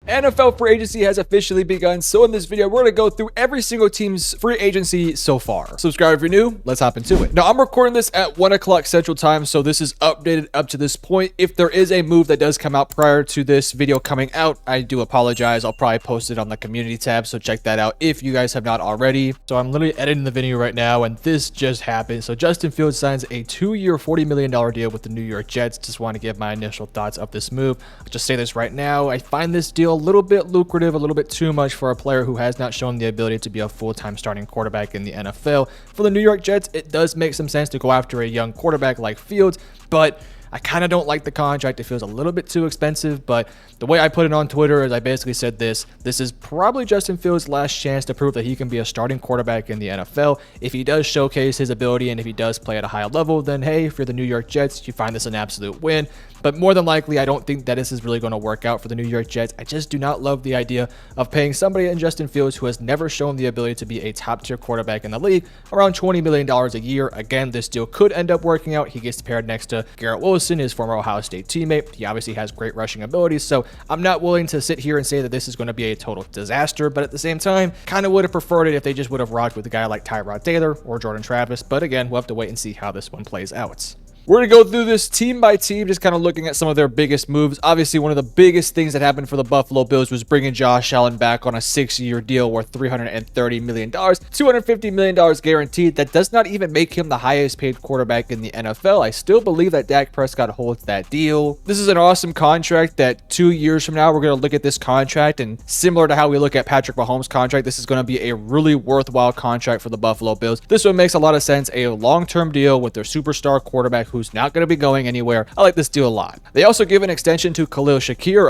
NFL free agency has officially begun, so in this video, we're going to go through every single team's free agency so far. Subscribe if you're new, let's hop into it. Now, I'm recording this at 1 o'clock Central Time, so this is updated up to this point. If there is a move that does come out prior to this video coming out, I do apologize. I'll probably post it on the community tab, so check that out if you guys have not already. So I'm literally editing the video right now, and this just happened. So Justin Fields signs a 2-year, $40 million deal with the New York Jets. Just want to give my initial thoughts of this move. I'll just say this right now. I find this deal a little bit lucrative, a little bit too much for a player who has not shown the ability to be a full-time starting quarterback in the NFL. For the New York Jets, it does make some sense to go after a young quarterback like Fields, but I kind of don't like the contract. It feels a little bit too expensive, but the way I put it on Twitter is I basically said this is probably Justin Fields' last chance to prove that he can be a starting quarterback in the NFL. If he does showcase his ability and if he does play at a high level, then hey, if you're the New York Jets, you find this an absolute win. But more than likely, I don't think that this is really going to work out for the New York Jets. I just do not love the idea of paying somebody in Justin Fields who has never shown the ability to be a top-tier quarterback in the league around $20 million a year. Again, this deal could end up working out. He gets paired next to Garrett Wilson, his former Ohio State teammate. He obviously has great rushing abilities, so I'm not willing to sit here and say that this is going to be a total disaster, but at the same time, kind of would have preferred it if they just would have rocked with a guy like Tyrod Taylor or Jordan Travis. But again, we'll have to wait and see how this one plays out. We're going to go through this team by team, just kind of looking at some of their biggest moves. Obviously, one of the biggest things that happened for the Buffalo Bills was bringing Josh Allen back on a 6-year deal worth $330 million, $250 million guaranteed. That does not even make him the highest paid quarterback in the NFL. I still believe that Dak Prescott holds that deal. This is an awesome contract that 2 years from now, we're going to look at this contract, and similar to how we look at Patrick Mahomes' contract, this is going to be a really worthwhile contract for the Buffalo Bills. This one makes a lot of sense. A long-term deal with their superstar quarterback who's not going to be going anywhere. I like this deal a lot. They also give an extension to Khalil Shakir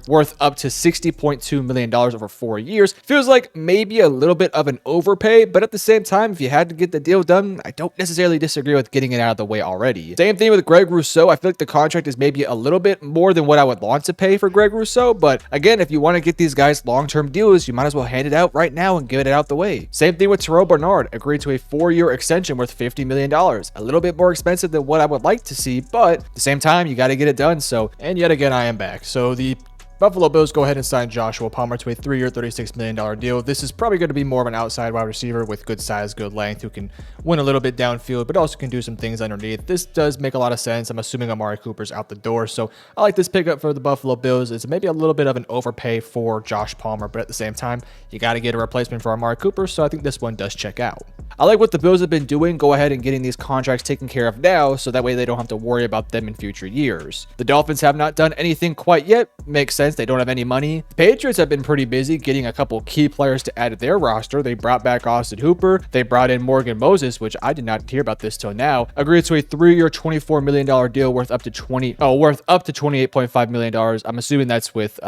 worth up to $60.2 million over 4 years. Feels like maybe a little bit of an overpay, but at the same time, if you had to get the deal done, I don't necessarily disagree with getting it out of the way already. Same thing with Greg Rousseau. I feel like the contract is maybe a little bit more than what I would want to pay for Greg Rousseau, but again, if you want to get these guys long-term deals, you might as well hand it out right now and get it out the way. Same thing with Terrell Bernard, agreed to a 4-year extension worth $50 million. A little bit more expensive than what I would like to see, but at the same time, you got to get it done. So, and yet again, I am back. So the Buffalo Bills go ahead and sign Joshua Palmer to a 3-year, $36 million deal. This is probably going to be more of an outside wide receiver with good size, good length, who can win a little bit downfield, but also can do some things underneath. This does make a lot of sense. I'm assuming Amari Cooper's out the door, so I like this pickup for the Buffalo Bills. It's maybe a little bit of an overpay for Josh Palmer, but at the same time, you got to get a replacement for Amari Cooper, so I think this one does check out. I like what the Bills have been doing. Go ahead and getting these contracts taken care of now, so that way they don't have to worry about them in future years. The Dolphins have not done anything quite yet. Makes sense. They don't have any money. The Patriots have been pretty busy getting a couple key players to add to their roster. They brought back Austin Hooper. They brought in Morgan Moses, which I did not hear about this till now. Agreed to a 3-year, $24 million deal worth up to $28.5 million. I'm assuming that's with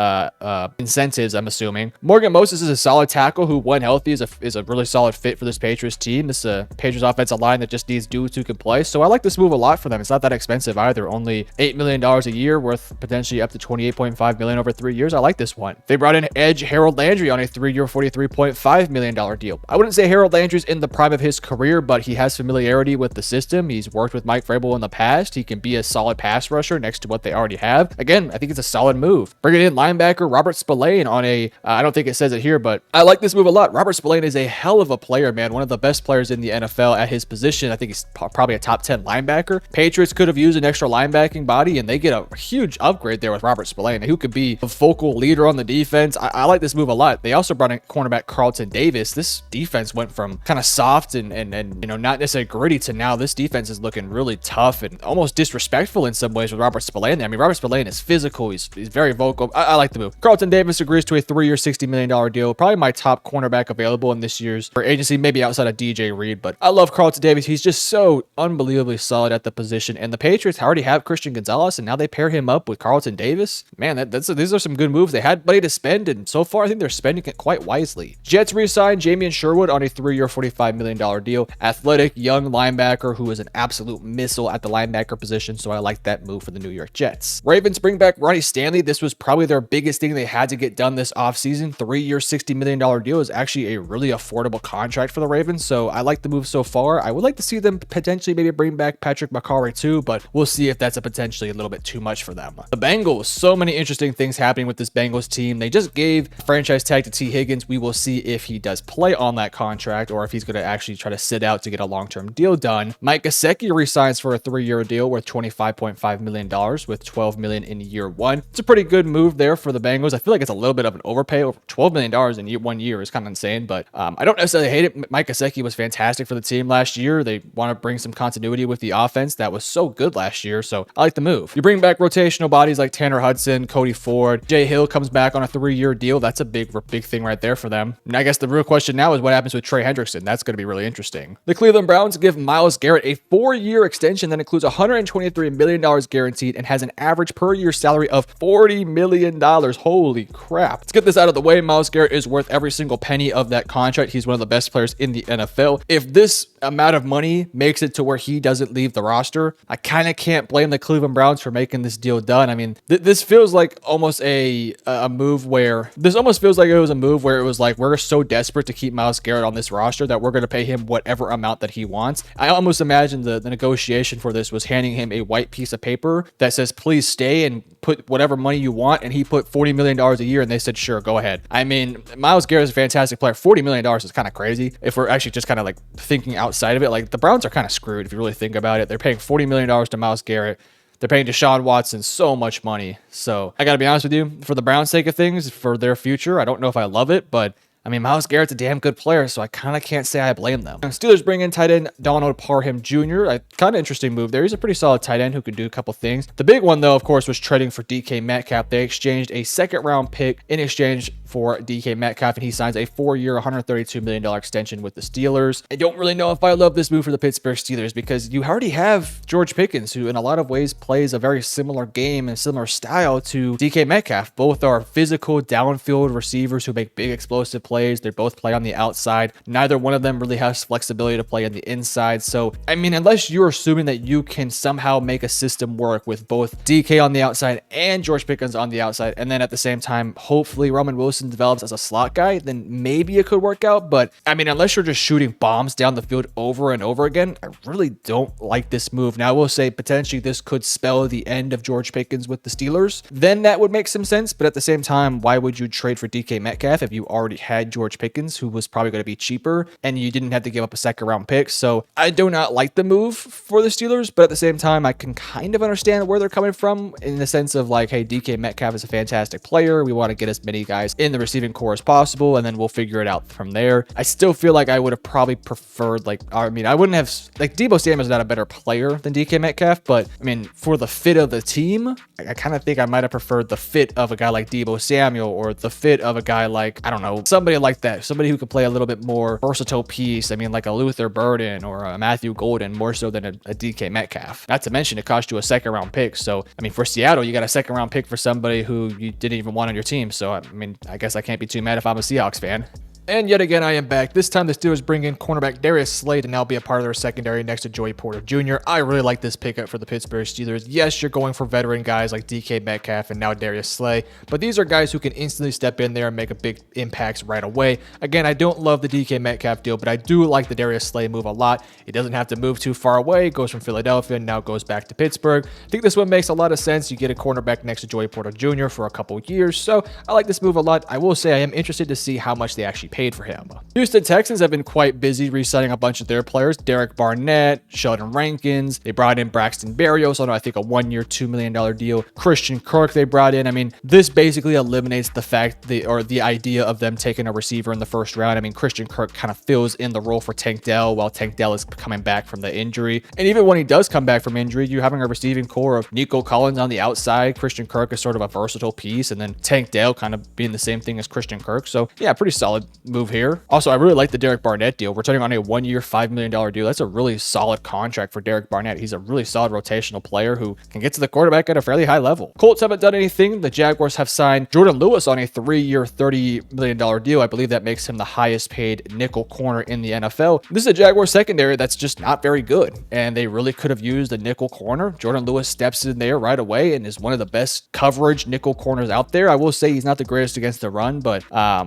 incentives, I'm assuming. Morgan Moses is a solid tackle who, when healthy, is a really solid fit for this Patriots team. This is a Patriots offensive line that just needs dudes who can play. So I like this move a lot for them. It's not that expensive either. Only $8 million a year, worth potentially up to $28.5 million over 3 years. I like this one. They brought in edge Harold Landry on a 3-year, $43.5 million deal. I wouldn't say Harold Landry's in the prime of his career, but he has familiarity with the system. He's worked with Mike Vrabel in the past. He can be a solid pass rusher next to what they already have. Again, I think it's a solid move. Bringing in linebacker Robert Spillane on a, I don't think it says it here, but I like this move a lot. Robert Spillane is a hell of a player, man. One of the best players in the NFL at his position. I think he's probably a top 10 linebacker. Patriots could have used an extra linebacking body, and they get a huge upgrade there with Robert Spillane, who could be a vocal leader on the defense. I like this move a lot. They also brought in cornerback Carlton Davis. This defense went from kind of soft and you know, not necessarily gritty to now this defense is looking really tough and almost disrespectful in some ways with Robert Spillane. I mean, Robert Spillane is physical. He's very vocal. I like the move. Carlton Davis agrees to a 3-year, $60 million deal. Probably my top cornerback available in this year's free agency, maybe outside of DJ Reed, but I love Carlton Davis. He's just so unbelievably solid at the position. And the Patriots already have Christian Gonzalez, and now they pair him up with Carlton Davis. Man, these are some good moves. They had money to spend, and so far I think they're spending it quite wisely. Jets re-signed Jamian Sherwood on a 3-year, $45 million deal. Athletic, young linebacker who is an absolute missile at the linebacker position, so I like that move for the New York Jets. Ravens bring back Ronnie Stanley. This was probably their biggest thing they had to get done this offseason. 3-year, $60 million deal is actually a really affordable contract for the Ravens, so So I like the move so far. I would like to see them potentially maybe bring back Patrick McCarry too, but we'll see if that's potentially a little bit too much for them. The Bengals, so many interesting things happening with this Bengals team. They just gave franchise tag to T. Higgins. We will see if he does play on that contract or if he's going to actually try to sit out to get a long-term deal done. Mike Gesicki resigns for a 3-year deal worth $25.5 million with $12 million in year one. It's a pretty good move there for the Bengals. I feel like it's a little bit of an overpay. Over $12 million in 1 year is kind of insane, but I don't necessarily hate it. Mike Gesicki was fantastic for the team last year. They want to bring some continuity with the offense that was so good last year, so I like the move. You bring back rotational bodies like Tanner Hudson, Cody Ford. Jay Hill comes back on a 3-year deal. That's a big thing right there for them. And I guess the real question now is what happens with Trey Hendrickson. That's going to be really interesting. The Cleveland Browns give Myles Garrett a 4-year extension that includes $123 million guaranteed and has an average per year salary of $40 million. Holy crap. Let's get this out of the way. Myles Garrett is worth every single penny of that contract. He's one of the best players in the NFL. If this amount of money makes it to where he doesn't leave the roster, I kind of can't blame the Cleveland Browns for making this deal done. I mean, this feels like almost a move where it was like we're so desperate to keep Myles Garrett on this roster that we're going to pay him whatever amount that he wants. I almost imagine the negotiation for this was handing him a white piece of paper that says, please stay and put whatever money you want. And he put $40 million a year and they said, sure, go ahead. I mean, Myles Garrett is a fantastic player. $40 million is kind of crazy. If we're actually just kind of like thinking outside of it, like the Browns are kind of screwed if you really think about it. They're paying $40 million to Myles Garrett. They're paying Deshaun Watson so much money. So I got to be honest with you, for the Browns' sake of things, for their future, I don't know if I love it, but I mean, Myles Garrett's a damn good player, so I kind of can't say I blame them. Steelers bring in tight end Donald Parham Jr. A kind of interesting move there. He's a pretty solid tight end who can do a couple things. The big one, though, of course, was trading for DK Metcalf. They exchanged a second-round pick in exchange for DK Metcalf, and he signs a 4-year, $132 million extension with the Steelers. I don't really know if I love this move for the Pittsburgh Steelers because you already have George Pickens, who in a lot of ways plays a very similar game and similar style to DK Metcalf. Both are physical, downfield receivers who make big, explosive plays. They both play on the outside. Neither one of them really has flexibility to play on the inside. So, I mean, unless you're assuming that you can somehow make a system work with both DK on the outside and George Pickens on the outside, and then at the same time, hopefully Roman Wilson develops as a slot guy, then maybe it could work out. But I mean, unless you're just shooting bombs down the field over and over again, I really don't like this move. Now, I will say potentially this could spell the end of George Pickens with the Steelers. Then that would make some sense. But at the same time, why would you trade for DK Metcalf if you already had George Pickens, who was probably going to be cheaper, and you didn't have to give up a second round pick? So I do not like the move for the Steelers, but at the same time, I can kind of understand where they're coming from in the sense of like, hey, DK Metcalf is a fantastic player. We want to get as many guys in the receiving core as possible, and then we'll figure it out from there. I still feel like I would have probably preferred, like, I mean, I wouldn't have, like, Deebo Samuel's not a better player than DK Metcalf, but I mean, for the fit of the team, I kind of think I might have preferred the fit of a guy like Deebo Samuel or the fit of a guy like, I don't know, somebody like that, somebody who could play a little bit more versatile piece. I mean, like a Luther Burden or a Matthew Golden, more so than a DK Metcalf. Not to mention, it cost you a second round pick. So, I mean, for Seattle, you got a second round pick for somebody who you didn't even want on your team. So, I mean, I guess I can't be too mad if I'm a Seahawks fan. And yet again, I am back. This time, the Steelers bring in cornerback Darius Slay to now be a part of their secondary next to Joey Porter Jr. I really like this pickup for the Pittsburgh Steelers. Yes, you're going for veteran guys like DK Metcalf and now Darius Slay, but these are guys who can instantly step in there and make a big impacts right away. Again, I don't love the DK Metcalf deal, but I do like the Darius Slay move a lot. He doesn't have to move too far away. It goes from Philadelphia and now goes back to Pittsburgh. I think this one makes a lot of sense. You get a cornerback next to Joey Porter Jr. for a couple years, so I like this move a lot. I will say I am interested to see how much they actually paid for him. Houston Texans have been quite busy re-signing a bunch of their players. Derek Barnett, Sheldon Rankins. They brought in Braxton Berrios on, I think, a 1-year, $2 million deal. Christian Kirk they brought in. I mean, this basically eliminates the fact the idea of them taking a receiver in the first round. I mean, Christian Kirk kind of fills in the role for Tank Dell while Tank Dell is coming back from the injury. And even when he does come back from injury, you're having a receiving core of Nico Collins on the outside. Christian Kirk is sort of a versatile piece, and then Tank Dell kind of being the same thing as Christian Kirk. So yeah, pretty solid move here. Also, I really like the Derek Barnett deal. We're turning on a 1-year, $5 million deal. That's a really solid contract for Derek Barnett. He's a really solid rotational player who can get to the quarterback at a fairly high level. Colts haven't done anything. The Jaguars have signed Jordan Lewis on a 3-year, $30 million deal. I believe that makes him the highest paid nickel corner in the NFL. This is a Jaguars secondary that's just not very good, and they really could have used a nickel corner. Jordan Lewis steps in there right away and is one of the best coverage nickel corners out there. I will say he's not the greatest against the run, but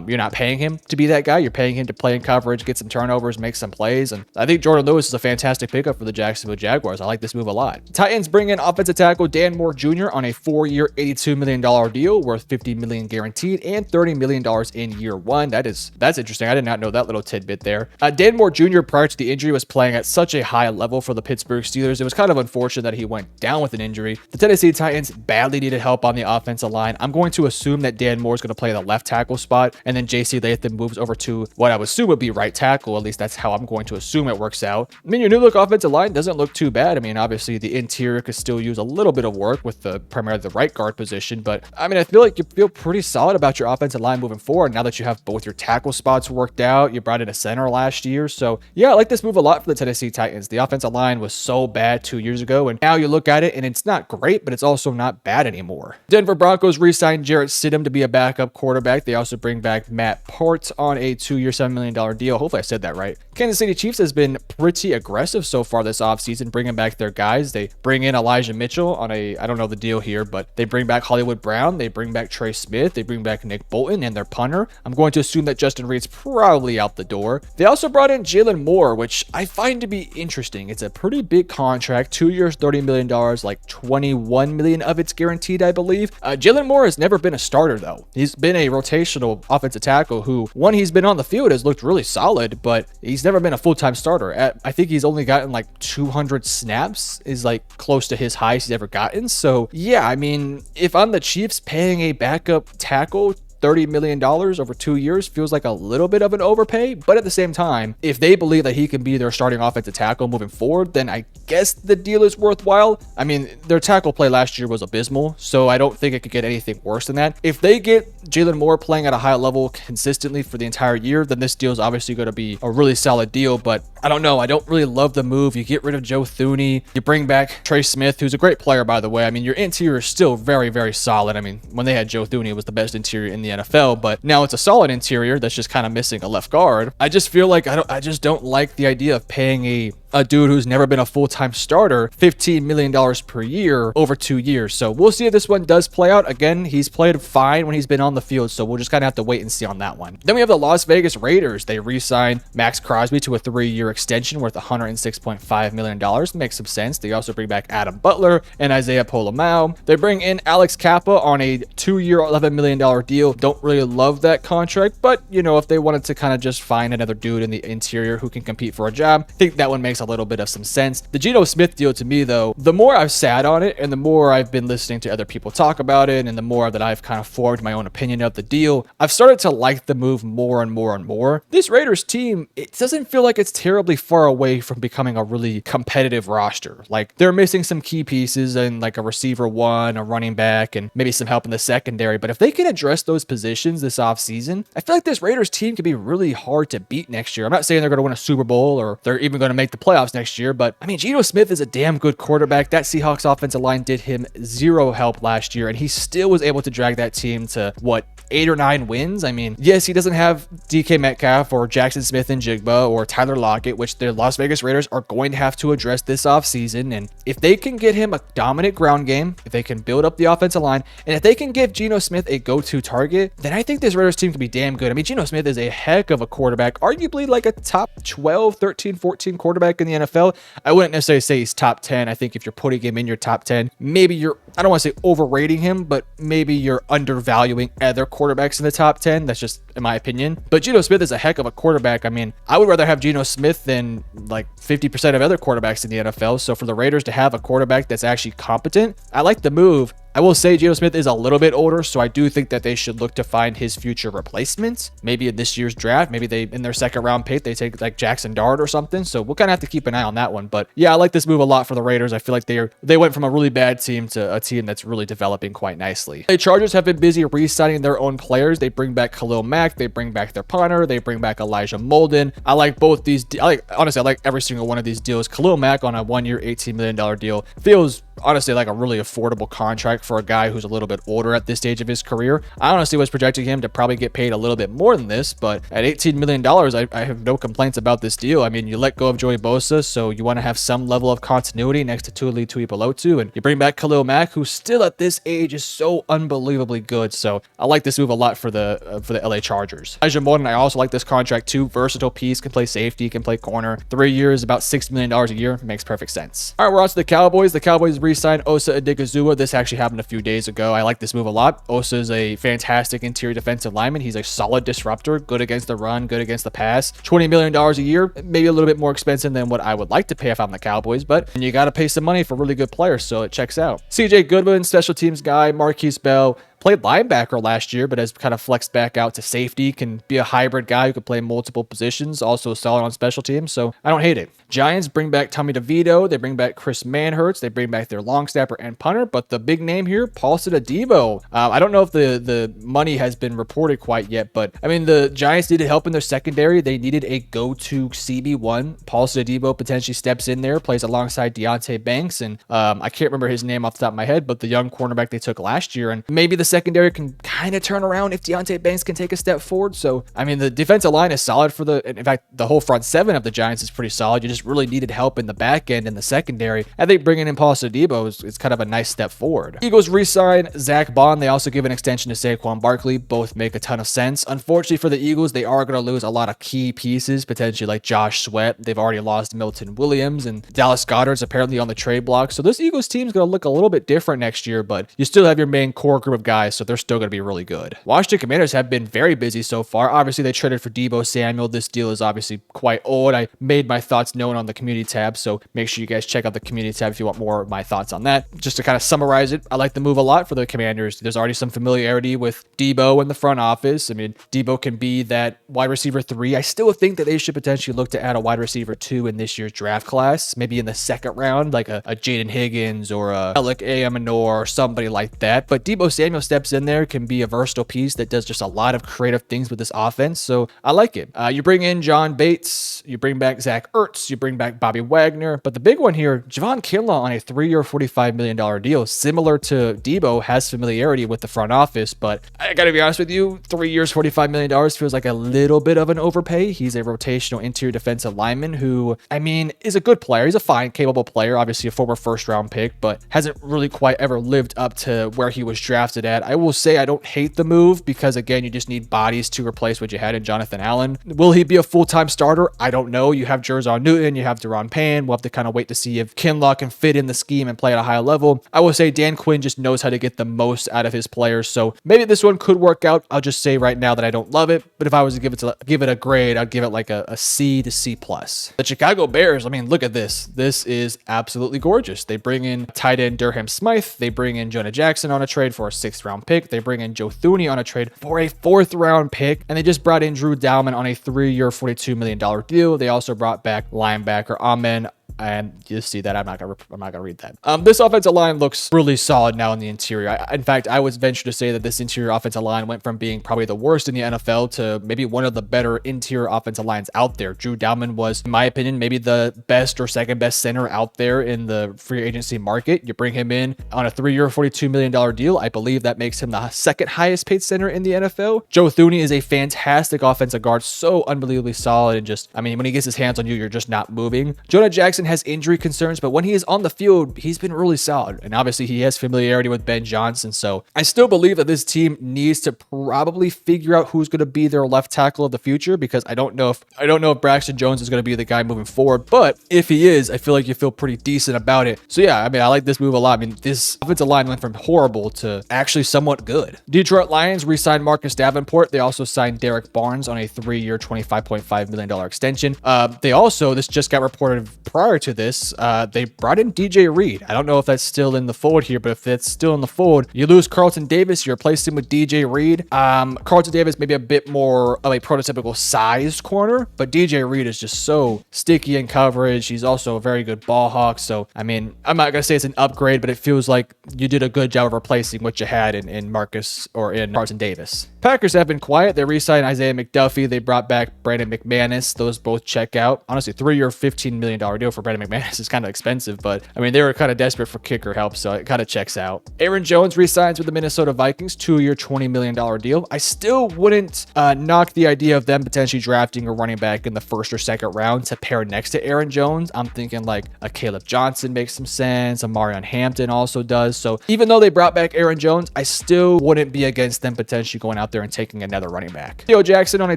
you're not paying him to be that guy. You're paying him to play in coverage, get some turnovers, make some plays. And I think Jordan Lewis is a fantastic pickup for the Jacksonville Jaguars. I like this move a lot. Titans bring in offensive tackle Dan Moore Jr. on a 4-year, $82 million deal worth $50 million guaranteed and $30 million in year one. That's interesting. I did not know that little tidbit there. Dan Moore Jr. prior to the injury was playing at such a high level for the Pittsburgh Steelers. It was kind of unfortunate that he went down with an injury. The Tennessee Titans badly needed help on the offensive line. I'm going to assume that Dan Moore is going to play the left tackle spot, and then JC Latham moves over to what I would assume would be right tackle. At least that's how I'm going to assume it works out. I mean, your new look offensive line doesn't look too bad. I mean, obviously the interior could still use a little bit of work with primarily the right guard position, but I mean, I feel like you feel pretty solid about your offensive line moving forward now that you have both your tackle spots worked out. You brought in a center last year. So yeah, I like this move a lot for the Tennessee Titans. The offensive line was so bad 2 years ago, and now you look at it and it's not great, but it's also not bad anymore. Denver Broncos re-signed Jarrett Stidham to be a backup quarterback. They also bring back Matt Part on a 2-year, $7 million deal. Hopefully I said that right. Kansas City Chiefs has been pretty aggressive so far this offseason, bringing back their guys. They bring in Elijah Mitchell on I don't know the deal here, but they bring back Hollywood Brown. They bring back Trey Smith. They bring back Nick Bolton and their punter. I'm going to assume that Justin Reed's probably out the door. They also brought in Jalen Moore, which I find to be interesting. It's a pretty big contract, 2 years, $30 million, like $21 million of it's guaranteed, I believe. Jalen Moore has never been a starter though. He's been a rotational offensive tackle who, when he's been on the field, has looked really solid, but he's never been a full-time starter. I think he's only gotten like 200 snaps, is like close to his highest he's ever gotten. So yeah, I mean, if I'm the Chiefs, paying a backup tackle $30 million over 2 years feels like a little bit of an overpay, but at the same time, if they believe that he can be their starting offensive tackle moving forward, then I guess the deal is worthwhile. I mean, their tackle play last year was abysmal, so I don't think it could get anything worse than that. If they get Jalen Moore playing at a high level consistently for the entire year, then this deal is obviously going to be a really solid deal, but I don't know. I don't really love the move. You get rid of Joe Thuney. You bring back Trey Smith, who's a great player, by the way. I mean, your interior is still very, very solid. I mean, when they had Joe Thuney, it was the best interior in the NFL, but now it's a solid interior that's just kind of missing a left guard. I just feel like I just don't like the idea of paying a dude who's never been a full-time starter $15 million per year over 2 years. So we'll see if this one does play out. Again, he's played fine when he's been on the field, so we'll just kind of have to wait and see on that one. Then we have the Las Vegas Raiders. They re-signed Max Crosby to a 3-year extension worth $106.5 million. Makes some sense. They also bring back Adam Butler and Isaiah Polamau. They bring in Alex Kappa on a 2-year, $11 million deal. Don't really love that contract, but you know, if they wanted to kind of just find another dude in the interior who can compete for a job, I think that one makes a little bit of some sense. The Geno Smith deal, to me though, the more I've sat on it and the more I've been listening to other people talk about it and the more that I've kind of formed my own opinion of the deal, I've started to like the move more and more and more. This Raiders team, it doesn't feel like it's terribly far away from becoming a really competitive roster. Like, they're missing some key pieces and like a receiver one, a running back, and maybe some help in the secondary, but if they can address those positions this offseason, I feel like this Raiders team could be really hard to beat next year. I'm not saying they're going to win a Super Bowl or they're even going to make the playoffs next year, but I mean, Geno Smith is a damn good quarterback. That Seahawks offensive line did him zero help last year, and he still was able to drag that team to, what, 8 or 9 wins. I mean, yes, he doesn't have DK Metcalf or Jackson Smith and Jigba or Tyler Lockett, which the Las Vegas Raiders are going to have to address this offseason. And if they can get him a dominant ground game, if they can build up the offensive line, and if they can give Geno Smith a go-to target, then I think this Raiders team can be damn good. I mean, Geno Smith is a heck of a quarterback, arguably like a top 12, 13, 14 quarterback in the NFL. I wouldn't necessarily say he's top 10. I think if you're putting him in your top 10, maybe you're, I don't want to say overrating him, but maybe you're undervaluing other quarterbacks in the top 10. That's just in my opinion. But Geno Smith is a heck of a quarterback. I mean, I would rather have Geno Smith than like 50% of other quarterbacks in the NFL. So for the Raiders to have a quarterback that's actually competent, I like the move. I will say Geno Smith is a little bit older, so I do think that they should look to find his future replacement. Maybe in this year's draft, maybe they, in their second round pick, they take like Jackson Dart or something. So we'll kind of have to keep an eye on that one. But yeah, I like this move a lot for the Raiders. I feel like they went from a really bad team to a team that's really developing quite nicely. The Chargers have been busy re-signing their own players. They bring back Khalil Mack, they bring back their punter, they bring back Elijah Molden. I like both these. Honestly, I like every single one of these deals. Khalil Mack on a 1-year, $18 million deal feels honestly like a really affordable contract for a guy who's a little bit older at this stage of his career. I honestly was projecting him to probably get paid a little bit more than this, but at $18 million, I have no complaints about this deal. I mean, you let go of Joey Bosa, so you want to have some level of continuity next to Tuli Tuipulotu, and you bring back Khalil Mack, who still at this age is so unbelievably good. So I like this move a lot for the LA Chargers. Elijah Molden, I also like this contract too. Versatile piece, can play safety, can play corner. 3 years, about $6 million a year, makes perfect sense. All right, we're on to the Cowboys. The Cowboys re-signed Osa Odigizua. This actually happened a few days ago. I like this move a lot. Osa is a fantastic interior defensive lineman. He's a solid disruptor, good against the run, good against the pass. $20 million a year, maybe a little bit more expensive than what I would like to pay if I'm the Cowboys, but you got to pay some money for really good players, so it checks out. CJ Goodwin, special teams guy. Marquise Bell, played linebacker last year, but has kind of flexed back out to safety. Can be a hybrid guy who can play multiple positions. Also solid on special teams, so I don't hate it. Giants bring back Tommy DeVito. They bring back Chris Manhertz. They bring back their long snapper and punter, but the big name here, Paulson Adebo. I don't know if the money has been reported quite yet, but I mean, the Giants needed help in their secondary. They needed a go-to CB1. Paulson Adebo potentially steps in there, plays alongside Deonte Banks, and I can't remember his name off the top of my head, but the young cornerback they took last year, and maybe the secondary can kind of turn around if Deonte Banks can take a step forward. So, I mean, the defensive line is solid in fact, the whole front seven of the Giants is pretty solid. You just really needed help in the back end and the secondary. I think bringing in Paul Adebo is kind of a nice step forward. Eagles re-sign Zach Bond. They also give an extension to Saquon Barkley. Both make a ton of sense. Unfortunately for the Eagles, they are going to lose a lot of key pieces, potentially like Josh Sweat. They've already lost Milton Williams, and Dallas Goedert's apparently on the trade block. So this Eagles team is going to look a little bit different next year, but you still have your main core group of guys, so they're still going to be really good. Washington Commanders have been very busy so far. Obviously, they traded for Deebo Samuel. This deal is obviously quite old. I made my thoughts known on the community tab, so make sure you guys check out the community tab if you want more of my thoughts on that. Just to kind of summarize it, I like the move a lot for the Commanders. There's already some familiarity with Deebo in the front office. I mean, Deebo can be that wide receiver 3. I still think that they should potentially look to add a wide receiver 2 in this year's draft class, maybe in the second round, like a Jaden Higgins or a Alec Amanor or somebody like that. But Deebo Samuel steps in there, can be a versatile piece that does just a lot of creative things with this offense, so I like it. You bring in John Bates, you bring back Zach Ertz, you bring back Bobby Wagner, but the big one here, Javon Kinlaw on a 3-year, $45 million deal, similar to Deebo, has familiarity with the front office, but I gotta be honest with you, 3 years, $45 million feels like a little bit of an overpay. He's a rotational interior defensive lineman who, I mean, is a good player. He's a fine, capable player, obviously a former first-round pick, but hasn't really quite ever lived up to where he was drafted at. I will say I don't hate the move because, again, you just need bodies to replace what you had in Jonathan Allen. Will he be a full-time starter? I don't know. You have Jerzon Newton, you have Deron Payne. We'll have to kind of wait to see if Kinlaw can fit in the scheme and play at a high level. I will say Dan Quinn just knows how to get the most out of his players, so maybe this one could work out. I'll just say right now that I don't love it, but if I was to give it a grade, I'd give it like a C to C+. The Chicago Bears, I mean, look at this. This is absolutely gorgeous. They bring in tight end Durham Smythe. They bring in Jonah Jackson on a trade for a 6th-round pick. They bring in Joe Thuney on a trade for a 4th-round pick, and they just brought in Drew Dalman on a 3-year, $42 million deal. They also brought back linebacker Amen, and you see that I'm not gonna read that. This offensive line looks really solid now in the interior. In fact, I would venture to say that this interior offensive line went from being probably the worst in the NFL to maybe one of the better interior offensive lines out there. Drew Dalman was, in my opinion, maybe the best or second best center out there in the free agency market. You bring him in on a 3-year, $42 million deal. I believe that makes him the second highest paid center in the NFL. Joe Thuney is a fantastic offensive guard, so unbelievably solid, and just, I mean, when he gets his hands on you, you're just not moving. Jonah Jackson has injury concerns, but when he is on the field, he's been really solid. And obviously he has familiarity with Ben Johnson. So I still believe that this team needs to probably figure out who's going to be their left tackle of the future, because I don't know if Braxton Jones is going to be the guy moving forward. But if he is, I feel like you feel pretty decent about it. So yeah, I mean, I like this move a lot. I mean, this offensive line went from horrible to actually somewhat good. Detroit Lions re-signed Marcus Davenport. They also signed Derek Barnes on a 3-year, $25.5 million extension. This just got reported prior to this, they brought in DJ Reed. I don't know if that's still in the fold here, but if that's still in the fold, you lose Carlton Davis, you replace him with DJ Reed. Carlton Davis may be a bit more of a prototypical sized corner, but DJ Reed is just so sticky in coverage. He's also a very good ball hawk. So, I mean, I'm not going to say it's an upgrade, but it feels like you did a good job of replacing what you had in Marcus or in Carlton Davis. Packers have been quiet. They re-signed Isaiah McDuffie. They brought back Brandon McManus. Those both check out. Honestly, 3-year, $15 million deal for for Brandon McManus is kind of expensive, but I mean, they were kind of desperate for kicker help, so it kind of checks out. Aaron Jones re-signs with the Minnesota Vikings, 2-year, $20 million deal. I still wouldn't knock the idea of them potentially drafting a running back in the first or second round to pair next to Aaron Jones. I'm thinking like a Caleb Johnson makes some sense. A Marion Hampton also does. So even though they brought back Aaron Jones, I still wouldn't be against them potentially going out there and taking another running back. Theo Jackson on a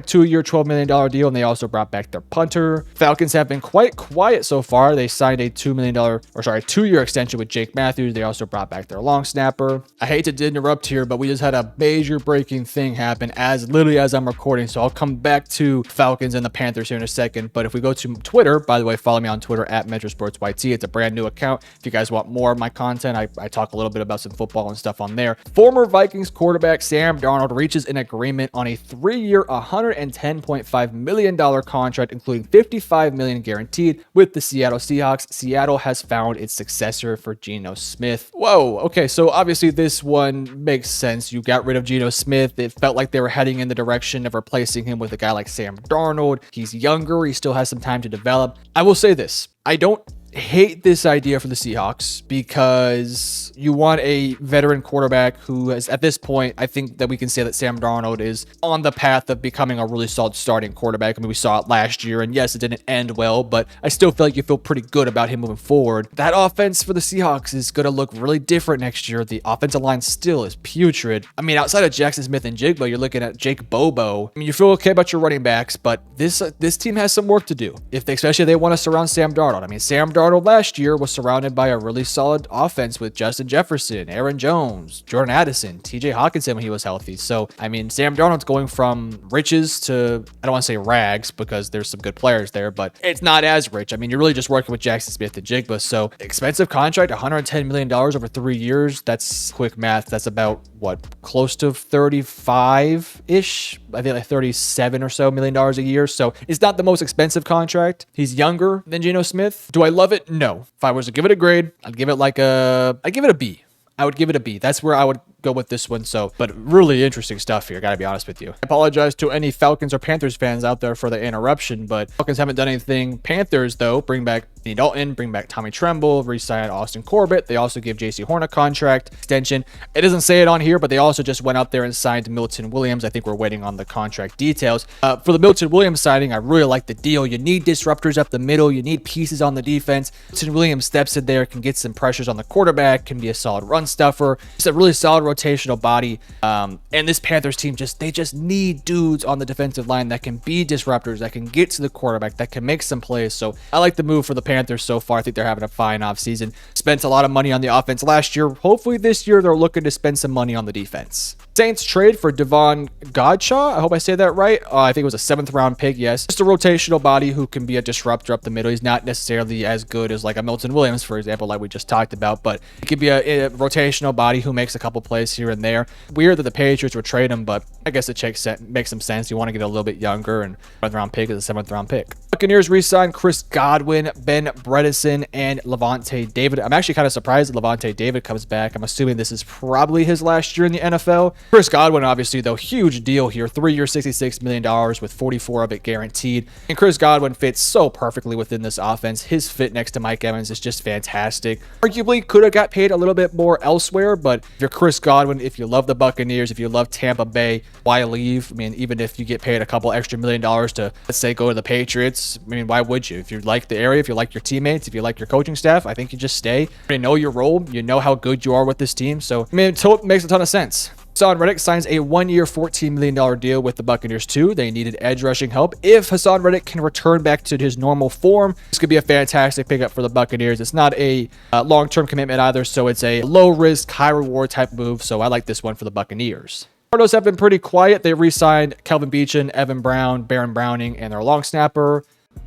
2-year, $12 million deal, and they also brought back their punter. Falcons have been quite quiet so far. They signed a $2-year extension with Jake Matthews. They also brought back their long snapper. I hate to interrupt here, but we just had a major breaking thing happen literally as I'm recording. So I'll come back to Falcons and the Panthers here in a second. But if we go to Twitter, by the way, follow me on Twitter at MetroSportsYT. It's a brand new account. If you guys want more of my content, I talk a little bit about some football and stuff on there. Former Vikings quarterback Sam Darnold reaches an agreement on a 3-year, $110.5 million contract, including $55 million guaranteed with the Seattle Seahawks. Seattle has found its successor for Geno Smith. Whoa. Okay. So obviously this one makes sense. You got rid of Geno Smith. It felt like they were heading in the direction of replacing him with a guy like Sam Darnold. He's younger. He still has some time to develop. I will say this. I don't hate this idea for the Seahawks because you want a veteran quarterback who has, at this point, I think that we can say that Sam Darnold is on the path of becoming a really solid starting quarterback. I mean, we saw it last year, and yes, it didn't end well, but I still feel like you feel pretty good about him moving forward. That offense for the Seahawks is going to look really different next year. The offensive line still is putrid. I mean, outside of Jackson Smith and Jigba, you're looking at Jake Bobo. I mean, you feel okay about your running backs, but this team has some work to do, especially if they want to surround Sam Darnold. I mean, Sam Darnold last year was surrounded by a really solid offense with Justin Jefferson, Aaron Jones, Jordan Addison, TJ Hawkinson when he was healthy. So, I mean, Sam Darnold's going from riches to, I don't want to say rags because there's some good players there, but it's not as rich. I mean, you're really just working with Jackson Smith and Jigba. So, expensive contract, $110 million over 3 years. That's quick math. That's about what, close to 35-ish? I think like $37 or so million a year. So, it's not the most expensive contract. He's younger than Geno Smith. Do I love it? No. If I was to give it a grade, I'd give it a B. I would give it a B. That's where I would go with this one. So, but really interesting stuff here. Gotta be honest with you. I apologize to any Falcons or Panthers fans out there for the interruption, but Falcons haven't done anything. Panthers, though, bring back Andy Dalton, bring back Tommy Tremble, re-sign Austin Corbett. They also give JC Horn a contract extension. It doesn't say it on here, but they also just went out there and signed Milton Williams. I think we're waiting on the contract details. For the Milton Williams signing, I really like the deal. You need disruptors up the middle. You need pieces on the defense. Milton Williams steps in there, can get some pressures on the quarterback, can be a solid run stuffer. Just a really solid rotational body. And this Panthers team, they just need dudes on the defensive line that can be disruptors, that can get to the quarterback, that can make some plays. So I like the move for the Panthers so far. I think they're having a fine offseason. Spent a lot of money on the offense last year. Hopefully this year they're looking to spend some money on the defense. Saints trade for Devon Godshaw. I hope I say that right. I think it was a 7th round pick. Yes. Just a rotational body who can be a disruptor up the middle. He's not necessarily as good as like a Milton Williams, for example, like we just talked about, but he could be a rotational body who makes a couple plays here and there. Weird that the Patriots would trade him, but I guess it makes some sense. You want to get a little bit younger, and 7th round pick is a 7th round pick. Buccaneers re-signed Chris Godwin, Ben Bredeson, and Levante David. I'm actually kind of surprised that Levante David comes back. I'm assuming this is probably his last year in the NFL. Chris Godwin, obviously, though, huge deal here. 3 years, $66 million with 44 of it guaranteed. And Chris Godwin fits so perfectly within this offense. His fit next to Mike Evans is just fantastic. Arguably could have got paid a little bit more elsewhere, but if you're Chris Godwin, if you love the Buccaneers, if you love Tampa Bay, why leave? I mean, even if you get paid a couple extra $1 million to, let's say, go to the Patriots, I mean, why would you? If you like the area, if you like your teammates, if you like your coaching staff, I think you just stay. You know your role. You know how good you are with this team. So, I mean, it makes a ton of sense. Hassan Reddick signs a 1-year, $14 million deal with the Buccaneers too. They needed edge rushing help. If Hassan Reddick can return back to his normal form, this could be a fantastic pickup for the Buccaneers. It's not a long-term commitment either, so it's a low-risk, high-reward type move. So I like this one for the Buccaneers. Cardinals have been pretty quiet. They re-signed Kelvin Beachum, Evan Brown, Baron Browning, and their long snapper.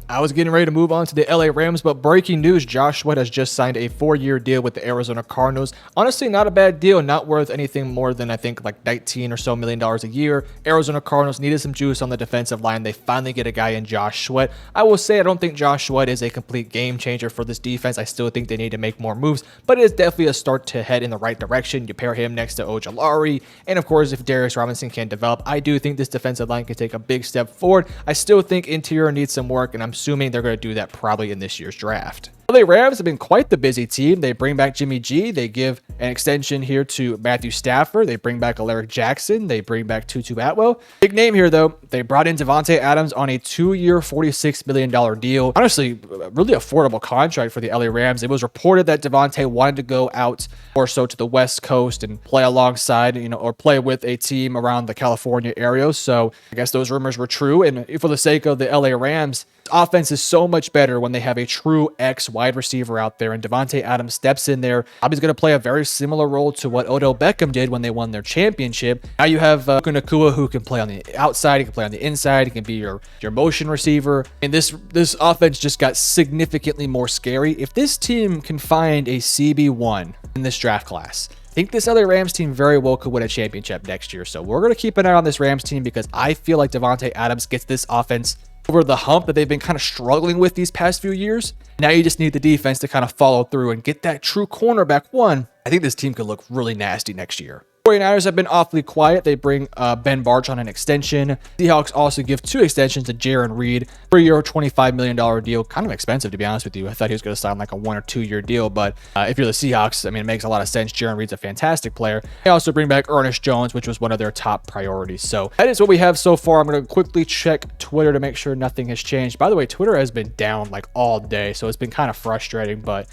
I was getting ready to move on to the LA Rams, but breaking news, Josh Sweat has just signed a 4-year deal with the Arizona Cardinals. Honestly, not a bad deal, not worth anything more than I think like $19 or so million a year. Arizona Cardinals needed some juice on the defensive line. They finally get a guy in Josh Sweat. I will say I don't think Josh Sweat is a complete game changer for this defense. I still think they need to make more moves, but it is definitely a start to head in the right direction. You pair him next to Ojulari, and of course, if Darius Robinson can develop, I do think this defensive line can take a big step forward. I still think interior needs some work, and I'm assuming they're going to do that probably in this year's draft. LA Rams have been quite the busy team. They bring back Jimmy G. They give an extension here to Matthew Stafford. They bring back Alaric Jackson. They bring back Tutu Atwell. Big name here, though. They brought in Devontae Adams on a 2-year, $46 million deal. Honestly, really affordable contract for the LA Rams. It was reported that Devontae wanted to go out or so to the West Coast and play alongside, or play with a team around the California area. So I guess those rumors were true. And for the sake of the LA Rams, offense is so much better when they have a true X wide receiver out there, and Devontae Adams steps in there. He's going to play a very similar role to what Odell Beckham did when they won their championship. Now you have Nakua, who can play on the outside, he can play on the inside, he can be your motion receiver. And this offense just got significantly more scary. If this team can find a CB1 in this draft class, I think this other Rams team very well could win a championship next year. So we're going to keep an eye on this Rams team, because I feel like Devontae Adams gets this offense over the hump that they've been kind of struggling with these past few years. Now you just need the defense to kind of follow through and get that true cornerback one. I think this team could look really nasty next year. 49ers have been awfully quiet. They bring Ben Barch on an extension. Seahawks also give 2 extensions to Jaron Reed, 3-year, $25 million deal. Kind of expensive, to be honest with you. I thought he was going to sign like a 1 or 2 year deal, but if you're the Seahawks, I mean, it makes a lot of sense. Jaron Reed's a fantastic player. They also bring back Ernest Jones, which was one of their top priorities. So that is what we have so far. I'm going to quickly check Twitter to make sure nothing has changed. By the way, Twitter has been down like all day, so it's been kind of frustrating, but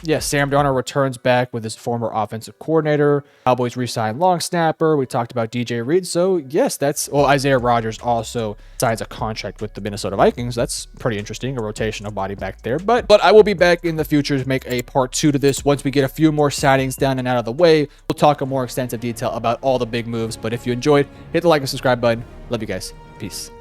yeah, Sam Darnold returns back with his former offensive coordinator. Cowboys re-signed long snapper. We talked about DJ Reed. So yes, Isaiah Rodgers also signs a contract with the Minnesota Vikings. That's pretty interesting, a rotational body back there. But I will be back in the future to make a part 2 to this. Once we get a few more signings down and out of the way, we'll talk in more extensive detail about all the big moves. But if you enjoyed, hit the like and subscribe button. Love you guys. Peace.